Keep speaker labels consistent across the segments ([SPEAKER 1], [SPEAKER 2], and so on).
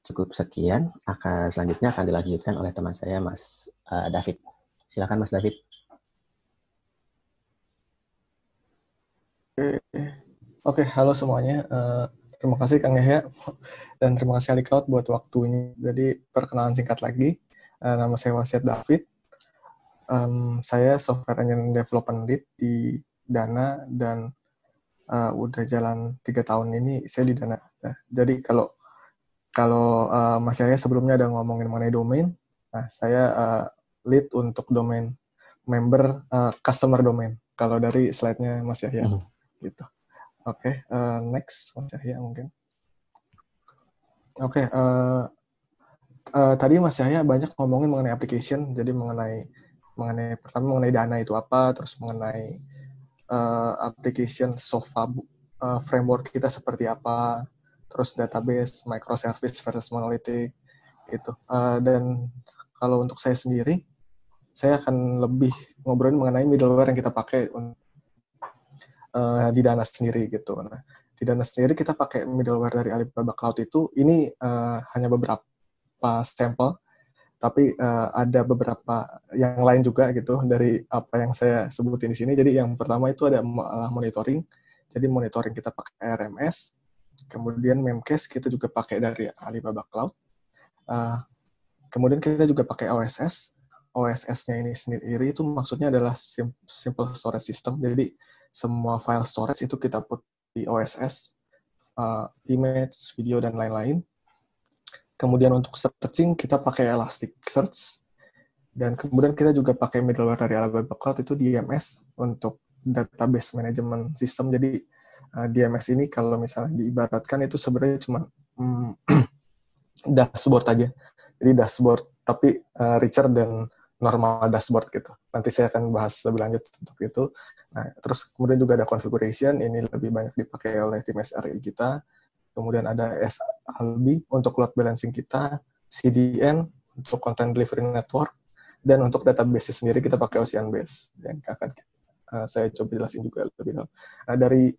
[SPEAKER 1] cukup sekian. Selanjutnya akan dilanjutkan oleh teman saya, Mas David. Silakan, Mas David.
[SPEAKER 2] Oke, halo semuanya. Terima kasih Kang Yahya dan terima kasih HoneyCloud buat waktunya. Jadi perkenalan singkat lagi, nama saya Wasiat David. Saya software engineering development lead di Dana dan udah jalan 3 tahun ini saya di Dana. Nah, jadi kalau Mas Yahya sebelumnya ada ngomongin mengenai domain, nah saya lead untuk domain member customer domain. Kalau dari slide-nya Mas Yahya, gitu. Oke, next Mas Yahya mungkin. Oke, tadi Mas Yahya banyak ngomongin mengenai application, jadi pertama mengenai Dana itu apa, terus mengenai application Sofa framework kita seperti apa, terus database, microservice versus monolithic, gitu. Dan kalau untuk saya sendiri, saya akan lebih ngobrolin mengenai middleware yang kita pakai di Dana sendiri gitu. Nah, di Dana sendiri kita pakai middleware dari Alibaba Cloud itu, ini hanya beberapa sampel, tapi ada beberapa yang lain juga gitu dari apa yang saya sebutin di sini. Jadi yang pertama itu ada monitoring. Jadi monitoring kita pakai RMS, kemudian Memcached kita juga pakai dari Alibaba Cloud. Kemudian kita juga pakai OSS. OSS-nya ini sendiri itu maksudnya adalah simple storage system. Jadi semua file storage itu kita put di OSS, image, video, dan lain-lain. Kemudian untuk searching kita pakai Elasticsearch, dan kemudian kita juga pakai middleware dari Alibaba Cloud itu DMS untuk database management system. Jadi DMS ini kalau misalnya diibaratkan itu sebenarnya cuma dashboard aja. Jadi dashboard tapi richer dan normal dashboard gitu. Nanti saya akan bahas lebih lanjut untuk itu. Nah, terus kemudian juga ada configuration, ini lebih banyak dipakai oleh tim SRE kita. Kemudian ada SLB untuk load balancing kita, CDN untuk content delivery network, dan untuk database sendiri kita pakai Ocean Base yang akan saya coba jelasin juga lebih dalam. Nah, dari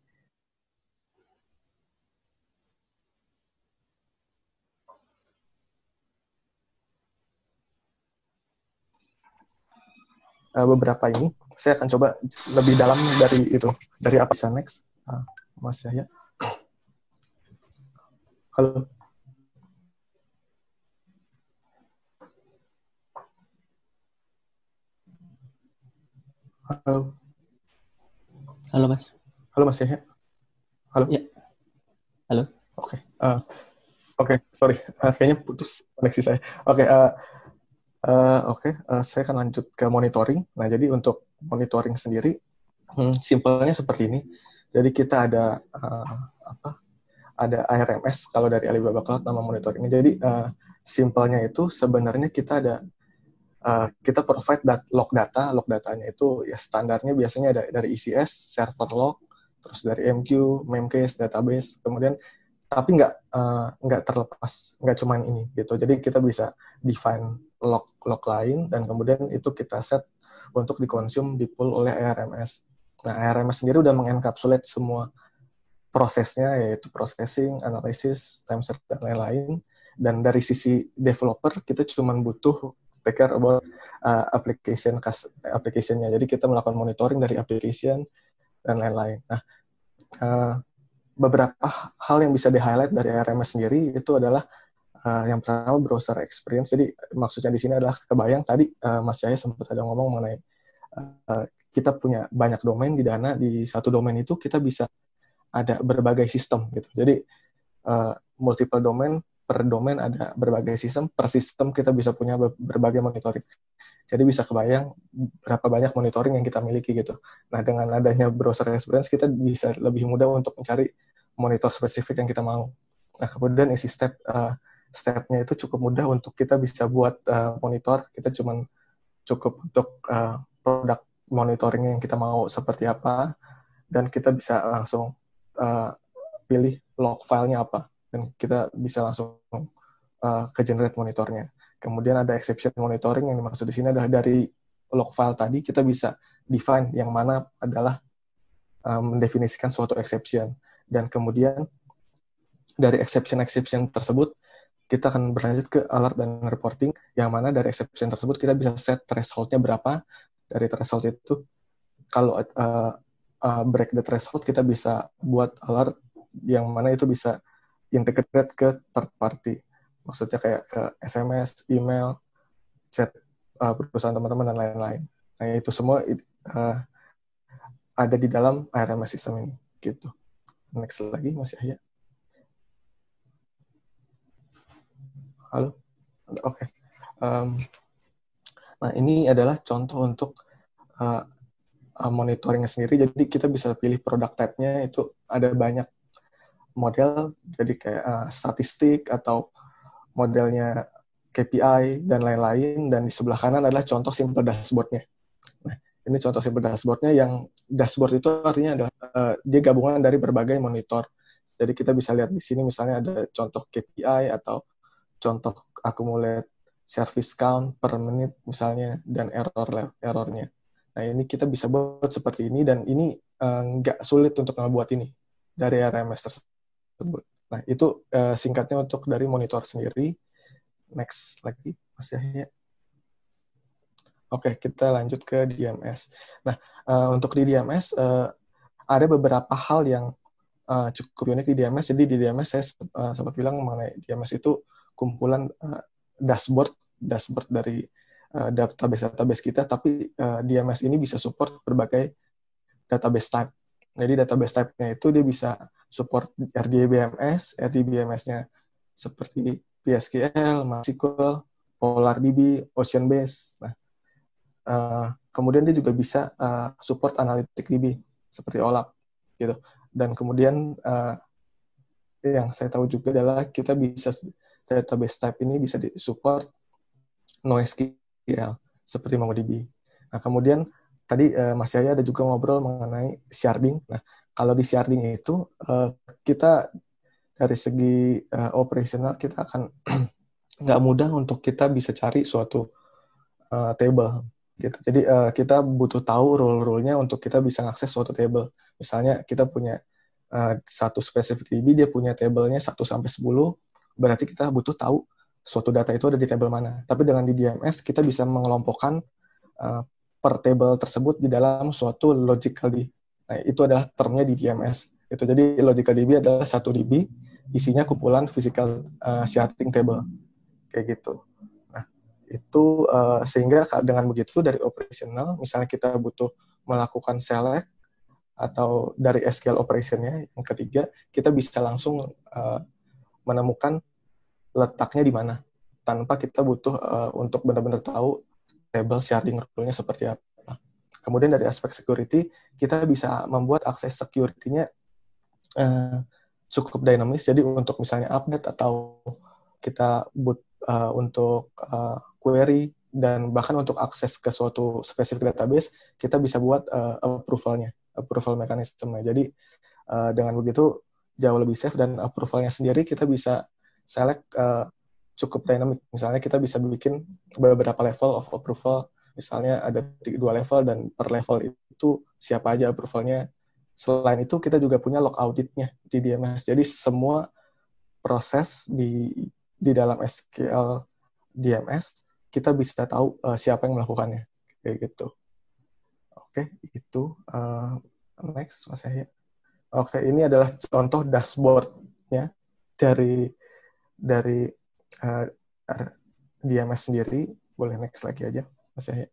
[SPEAKER 2] beberapa ini, saya akan coba lebih dalam dari itu. Dari apa bisa next? Mas Yahya. Halo. Halo.
[SPEAKER 1] Halo, Mas.
[SPEAKER 2] Halo, Mas Yahya. Halo.
[SPEAKER 1] Ya. Halo.
[SPEAKER 2] Oke. Oke, sorry. Kayaknya putus koneksi saya. Oke. Saya akan lanjut ke monitoring. Nah, jadi untuk monitoring sendiri, simpelnya seperti ini. Jadi kita ada ada ARMS kalau dari Alibaba Cloud nama monitoringnya. Jadi simpelnya itu sebenarnya kita provide log data. Log datanya itu ya standarnya biasanya ada dari ECS, server log, terus dari MQ, Memcached, database, kemudian tapi nggak terlepas, nggak cuma ini gitu. Jadi kita bisa define log lain dan kemudian itu kita set untuk dikonsum, di-pull oleh ARMS. Nah, ARMS sendiri udah mengencapsulate semua prosesnya, yaitu processing, analysis, time series, dan lain-lain. Dan dari sisi developer, kita cuma butuh take care about application-nya. Jadi kita melakukan monitoring dari application dan lain-lain. Nah, beberapa hal yang bisa di-highlight dari RMS sendiri itu adalah yang pertama browser experience. Jadi maksudnya di sini adalah kebayang tadi Mas Yahya sempat ada ngomong mengenai kita punya banyak domain di Dana, di satu domain itu kita bisa ada berbagai sistem gitu. Jadi multiple domain, per domain ada berbagai sistem, per sistem kita bisa punya berbagai monitoring. Jadi bisa kebayang berapa banyak monitoring yang kita miliki gitu. Nah, dengan adanya browser experience kita bisa lebih mudah untuk mencari monitor spesifik yang kita mau. Nah, kemudian isi step-nya itu cukup mudah untuk kita bisa buat monitor. Kita cuma cukup untuk produk monitoring yang kita mau seperti apa, dan kita bisa langsung pilih log filenya apa, dan kita bisa langsung ke generate monitornya. Kemudian ada exception monitoring, yang dimaksud di sini adalah dari log file tadi kita bisa define yang mana adalah mendefinisikan suatu exception, dan kemudian dari exception tersebut kita akan berlanjut ke alert dan reporting, yang mana dari exception tersebut kita bisa set threshold-nya berapa. Dari threshold itu, kalau break the threshold, kita bisa buat alert yang mana itu bisa integrate ke third party. Maksudnya kayak ke SMS, email, chat perusahaan teman-teman, dan lain-lain. Nah, itu semua ada di dalam ARMS system ini. Gitu. Next lagi, Mas Yahya. Halo? Oke. Nah, ini adalah contoh untuk monitoringnya sendiri. Jadi kita bisa pilih produk type-nya, itu ada banyak model, jadi kayak statistik atau modelnya KPI dan lain-lain. Dan di sebelah kanan adalah contoh simple dashboard-nya. Nah, ini contoh simple dashboard-nya, yang dashboard itu artinya adalah dia gabungan dari berbagai monitor. Jadi kita bisa lihat di sini misalnya ada contoh KPI atau contoh accumulate service count per menit misalnya, dan errornya. Nah, ini kita bisa buat seperti ini, dan ini nggak sulit untuk ngebuat ini dari RMS tersebut. Nah, itu singkatnya untuk dari monitor sendiri. Next lagi, Mas Yahya. Oke, kita lanjut ke DMS. Nah, untuk di DMS, ada beberapa hal yang cukup unik di DMS. Jadi di DMS saya sempat bilang mengenai DMS itu kumpulan dashboard dari database kita, tapi DMS ini bisa support berbagai database type. Jadi database type-nya itu dia bisa support RDBMS, RDBMS-nya seperti PSQL, MySQL, PolarDB, OceanBase. Nah, kemudian dia juga bisa support AnalyticDB seperti OLAP gitu. Dan kemudian yang saya tahu juga adalah kita bisa database type ini bisa disupport NoSQL seperti MongoDB. Nah, kemudian tadi Mas Yaya ada juga ngobrol mengenai sharding. Nah, kalau di sharding itu kita dari segi operasional kita akan nggak mudah untuk kita bisa cari suatu table gitu. Jadi kita butuh tahu rule-rule-nya untuk kita bisa mengakses suatu table. Misalnya kita punya satu spesifik DB, dia punya tabelnya 1 sampai 10, berarti kita butuh tahu suatu data itu ada di table mana. Tapi dengan di DMS kita bisa mengelompokkan per table tersebut di dalam suatu logical DB. Nah, itu adalah termnya di DMS. Itu jadi logical DB adalah satu DB, isinya kumpulan physical sharding table. Kayak gitu. Nah, itu sehingga dengan begitu dari operational, misalnya kita butuh melakukan select atau dari SQL operation-nya, yang ketiga, kita bisa langsung menemukan letaknya di mana, tanpa kita butuh untuk benar-benar tahu table sharding rule-nya seperti apa. Kemudian dari aspek security, kita bisa membuat akses security-nya cukup dinamis, jadi untuk misalnya update atau kita untuk query, dan bahkan untuk akses ke suatu spesifik database, kita bisa buat approval mekanisme. Jadi dengan begitu jauh lebih safe, dan approval-nya sendiri kita bisa select cukup dynamic. Misalnya kita bisa bikin beberapa level of approval, misalnya ada 2 level, dan per level itu siapa aja approval-nya. Selain itu kita juga punya log audit-nya di DMS. Jadi semua proses di dalam SQL DMS kita bisa tahu siapa yang melakukannya, kayak gitu. Oke, itu next, Mas Yahya. Oke, ini adalah contoh dashboard-nya dari DMS sendiri. Boleh next lagi aja, Mas Yahya.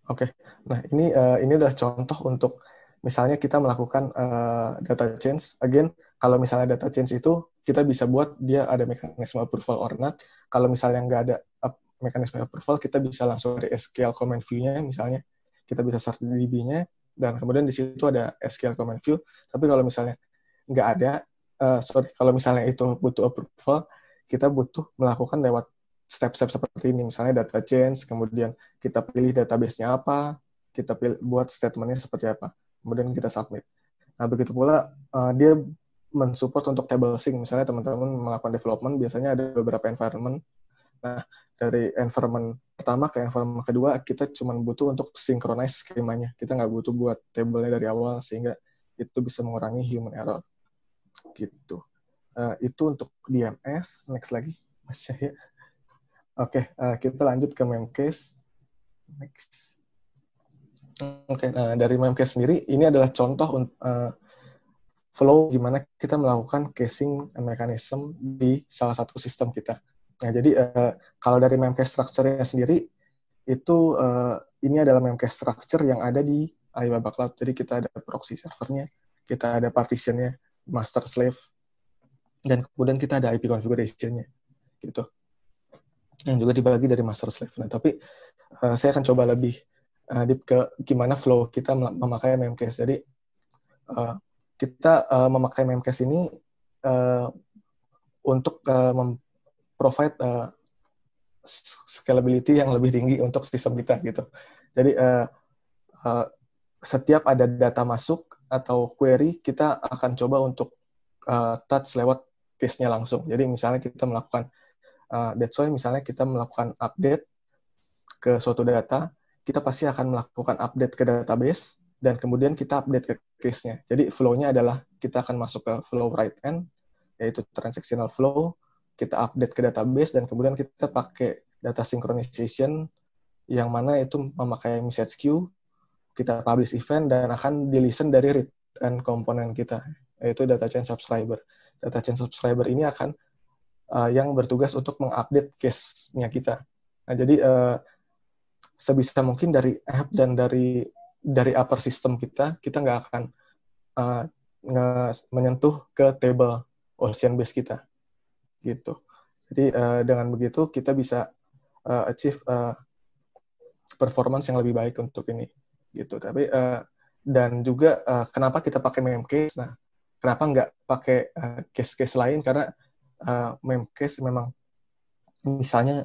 [SPEAKER 2] Oke, nah ini adalah contoh untuk misalnya kita melakukan data change. Again, kalau misalnya data change itu kita bisa buat dia ada mekanisme approval or not. Kalau misalnya nggak ada mekanisme approval, kita bisa langsung dari SQL command view-nya, misalnya kita bisa search di DB-nya, dan kemudian di situ ada SQL command view. Tapi kalau misalnya nggak ada, kalau misalnya itu butuh approval, kita butuh melakukan lewat step-step seperti ini, misalnya data change, kemudian kita pilih database-nya apa, kita buat statement-nya seperti apa, kemudian kita submit. Nah, begitu pula dia mensupport untuk table sync. Misalnya teman-teman melakukan development, biasanya ada beberapa environment. Nah, dari environment pertama ke environment kedua, kita cuma butuh untuk synchronize skemanya. Kita nggak butuh buat table-nya dari awal, sehingga itu bisa mengurangi human error. gitu. Itu untuk DMS. Next lagi, Mas Yahya. Oke, kita lanjut ke Memcached. Next. Oke, dari Memcached sendiri, ini adalah contoh flow gimana kita melakukan caching mechanism di salah satu sistem kita. Nah, jadi kalau dari Memcached structure-nya sendiri, itu ini adalah Memcached structure yang ada di Alibaba Cloud. Jadi kita ada proxy servernya, kita ada partitionnya, master slave, dan kemudian kita ada IP configuration-nya, gitu. Yang juga dibagi dari master slave. Nah, tapi saya akan coba lebih deep ke gimana flow kita memakai Memcached. Jadi kita memakai Memcached ini untuk provide scalability yang lebih tinggi untuk sistem kita gitu. Jadi setiap ada data masuk atau query, kita akan coba untuk touch lewat case-nya langsung. Jadi misalnya kita melakukan that's why misalnya kita melakukan update ke suatu data, kita pasti akan melakukan update ke database dan kemudian kita update ke case-nya. Jadi flow-nya adalah kita akan masuk ke flow right end, yaitu transactional flow, kita update ke database, dan kemudian kita pakai data synchronization, yang mana itu memakai message queue, kita publish event, dan akan di-listen dari read and komponen kita, yaitu data chain subscriber. Data chain subscriber ini akan yang bertugas untuk mengupdate case-nya kita. Nah, jadi sebisa mungkin dari app dan dari upper system kita nggak akan menyentuh ke table Ocean Base kita. Gitu. Jadi dengan begitu kita bisa achieve performance yang lebih baik untuk ini, gitu. Tapi dan juga kenapa kita pakai Memcached? Nah, kenapa nggak pakai case-case lain? Karena Memcached memang misalnya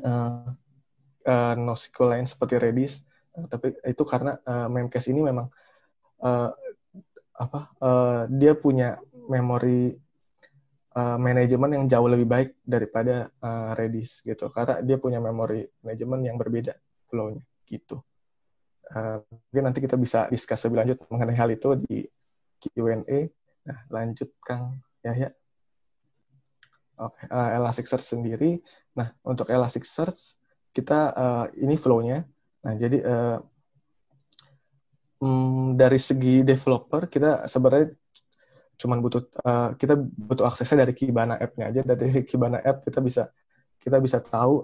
[SPEAKER 2] NoSQL lain seperti Redis, tapi itu karena Memcached ini memang dia punya memori manajemen yang jauh lebih baik daripada Redis gitu, karena dia punya memori manajemen yang berbeda flow-nya gitu. Mungkin nanti kita bisa discuss lebih lanjut mengenai hal itu di Q&A. Nah, lanjut Kang Yahya. Oke, Elasticsearch sendiri. Nah, untuk Elasticsearch kita ini flow-nya. Nah, jadi dari segi developer kita sebenarnya cuman kita butuh aksesnya dari Kibana app-nya aja. Dari Kibana app kita bisa tahu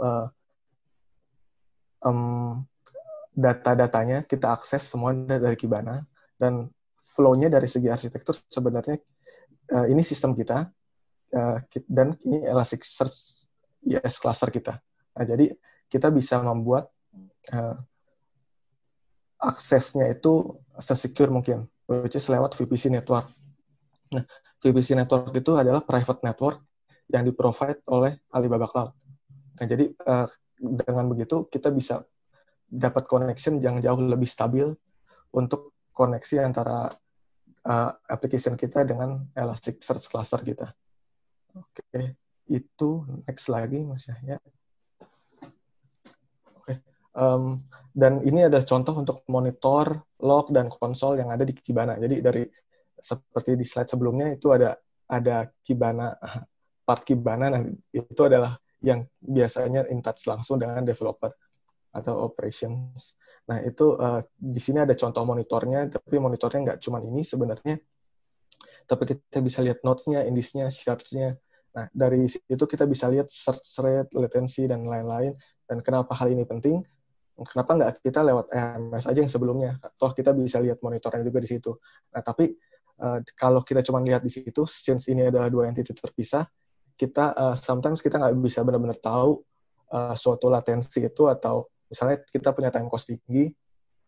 [SPEAKER 2] data-datanya, kita akses semua dari Kibana, dan flow-nya dari segi arsitektur sebenarnya ini sistem kita, dan ini Elasticsearch ES cluster kita. Nah, jadi kita bisa membuat aksesnya itu sesecure mungkin, which is lewat VPC network. Nah, VPC network itu adalah private network yang di-provide oleh Alibaba Cloud. Nah, jadi dengan begitu kita bisa dapat connection yang jauh lebih stabil untuk koneksi antara application kita dengan Elasticsearch cluster kita. Oke, itu next lagi Mas Yahya. Oke, dan ini adalah contoh untuk monitor, log, dan konsol yang ada di Kibana. Jadi dari seperti di slide sebelumnya itu ada Kibana, part Kibana, nah itu adalah yang biasanya in touch langsung dengan developer atau operations. Nah, itu di sini ada contoh monitornya, tapi monitornya nggak cuma ini sebenarnya, tapi kita bisa lihat nodes-nya, indice-nya, shards-nya. Nah, dari situ kita bisa lihat search rate, latency, dan lain-lain. Dan kenapa hal ini penting? Kenapa nggak kita lewat RMS aja yang sebelumnya? Toh kita bisa lihat monitornya juga di situ. Nah, tapi kalau kita cuma lihat di situ, since ini adalah dua entity terpisah, kita sometimes kita nggak bisa benar-benar tahu suatu latensi itu, atau misalnya kita punya time cost tinggi,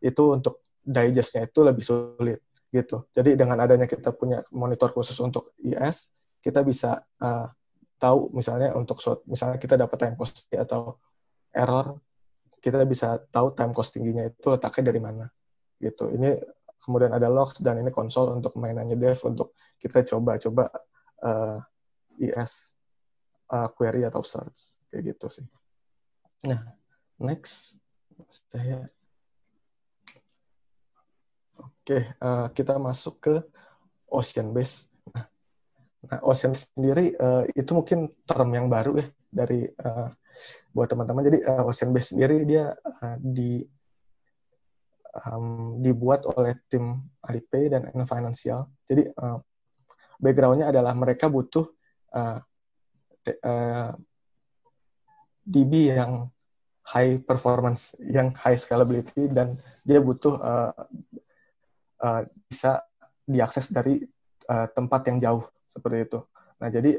[SPEAKER 2] itu untuk digest-nya itu lebih sulit gitu. Jadi dengan adanya kita punya monitor khusus untuk IS, kita bisa tahu misalnya untuk misalnya kita dapat time cost atau error, kita bisa tahu time cost tingginya itu letaknya dari mana gitu. Ini kemudian ada logs, dan ini konsol untuk mainannya dev untuk kita coba-coba IS query atau search kayak gitu sih. Nah, next saya kita masuk ke Ocean Base. Nah, Nah, Ocean sendiri itu mungkin term yang baru ya dari buat teman-teman. Jadi Ocean Base sendiri dia dibuat oleh tim Alipay dan N Financial. Jadi background-nya adalah mereka butuh DB yang high performance, yang high scalability, dan dia butuh bisa diakses dari tempat yang jauh seperti itu. Nah, jadi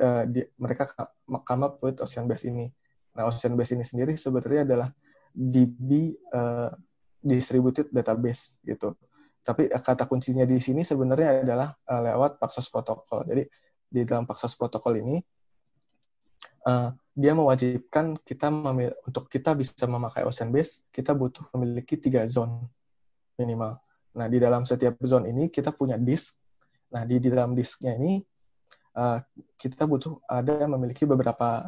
[SPEAKER 2] mereka come up with Ocean Base ini. Nah, Ocean Base ini sendiri sebenarnya adalah DB distributed database gitu. Tapi kata kuncinya di sini sebenarnya adalah lewat Paxos Protocol. Jadi di dalam Paxos Protocol ini dia mewajibkan kita untuk kita bisa memakai Ocean Base, kita butuh memiliki 3 zone minimal. Nah, di dalam setiap zone ini kita punya disk. Nah, di dalam disknya ini kita butuh memiliki beberapa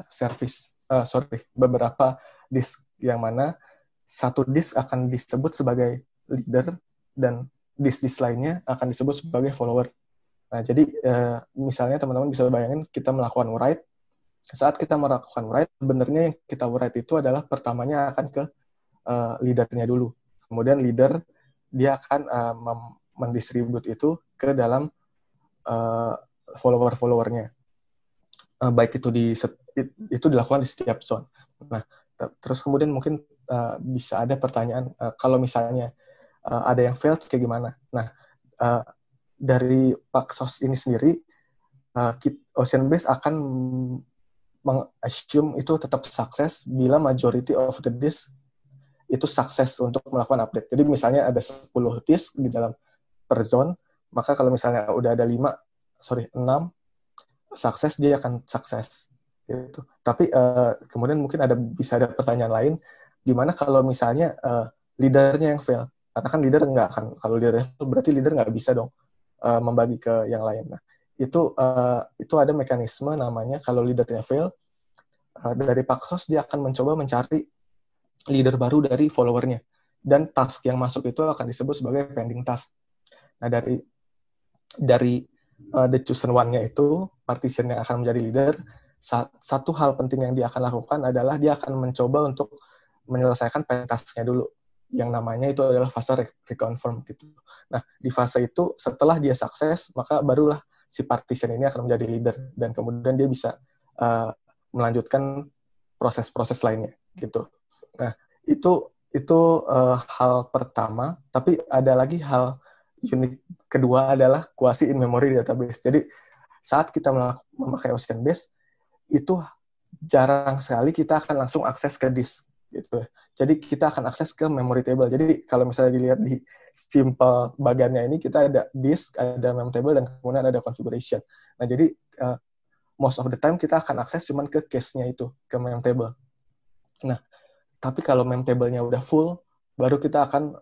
[SPEAKER 2] beberapa disk yang mana satu disk akan disebut sebagai leader dan disk lainnya akan disebut sebagai follower. Nah, jadi misalnya teman-teman bisa bayangin kita melakukan write. Saat kita melakukan write, sebenarnya yang kita write itu adalah pertamanya akan ke leadernya dulu. Kemudian leader dia akan mendistribut itu ke dalam follower-followernya. Baik itu dilakukan di setiap zone. Nah, terus kemudian mungkin bisa ada pertanyaan, kalau misalnya ada yang failed kayak gimana? Nah, dari Paxos ini sendiri, Ocean Base akan meng-assume itu tetap sukses bila majority of the disk itu sukses untuk melakukan update. Jadi misalnya ada 10 disk di dalam per zone, maka kalau misalnya udah ada 6 sukses, dia akan sukses. Gitu. Tapi kemudian mungkin bisa ada pertanyaan lain, gimana kalau misalnya leadernya yang fail? Karena kan leader nggak akan, kalau leader berarti leader nggak bisa dong membagi ke yang lain. Nah, itu ada mekanisme namanya kalau leadernya fail, dari Paxos dia akan mencoba mencari leader baru dari followernya, dan task yang masuk itu akan disebut sebagai pending task. Nah, dari the chosen one-nya itu, partition yang akan menjadi leader, satu hal penting yang dia akan lakukan adalah dia akan mencoba untuk menyelesaikan pending task-nya dulu, yang namanya itu adalah fase reconfirm gitu. Nah, di fase itu setelah dia sukses, maka barulah si partition ini akan menjadi leader, dan kemudian dia bisa melanjutkan proses-proses lainnya gitu. Nah, itu hal pertama, tapi ada lagi hal unik kedua adalah quasi in-memory database. Jadi, saat kita memakai Ocean Base, itu jarang sekali kita akan langsung akses ke disk gitu. Jadi kita akan akses ke memory table. Jadi kalau misalnya dilihat di simple bagannya ini, kita ada disk, ada memory table, dan kemudian ada configuration. Nah, jadi most of the time kita akan akses cuman ke case-nya itu, ke memory table. Nah, tapi kalau mem table-nya udah full, baru kita akan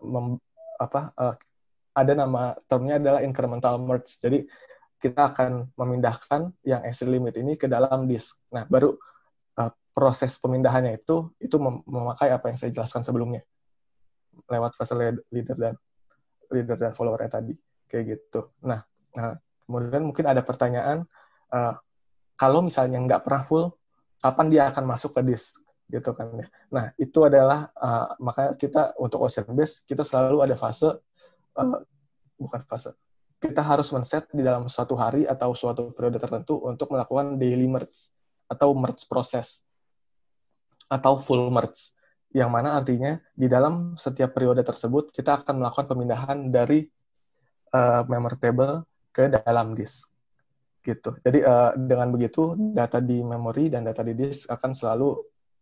[SPEAKER 2] ada nama termnya adalah incremental merge. Jadi kita akan memindahkan yang exit limit ini ke dalam disk. Nah, baru proses pemindahannya itu memakai apa yang saya jelaskan sebelumnya lewat fase leader dan follower-nya tadi, kayak gitu. Nah, kemudian mungkin ada pertanyaan, kalau misalnya nggak pernah full, kapan dia akan masuk ke disk? Gitu kan ya. Nah, itu adalah makanya kita untuk Ocean Base kita selalu ada kita harus men-set di dalam suatu hari atau suatu periode tertentu untuk melakukan daily merge atau merge proses atau full merge, yang mana artinya di dalam setiap periode tersebut kita akan melakukan pemindahan dari memory table ke dalam disk gitu. Jadi dengan begitu data di memory dan data di disk akan selalu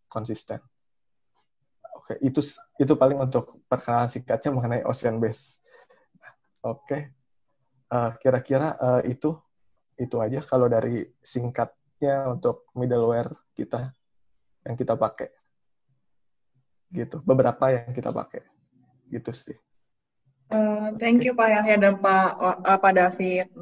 [SPEAKER 2] konsisten. Oke, itu paling untuk perkenalan singkatnya mengenai Ocean Base. Oke, kira-kira itu aja kalau dari singkatnya untuk middleware kita yang kita pakai. Gitu, beberapa yang kita pakai. Gitu sih.
[SPEAKER 3] Thank you Pak Yahya dan Pak David.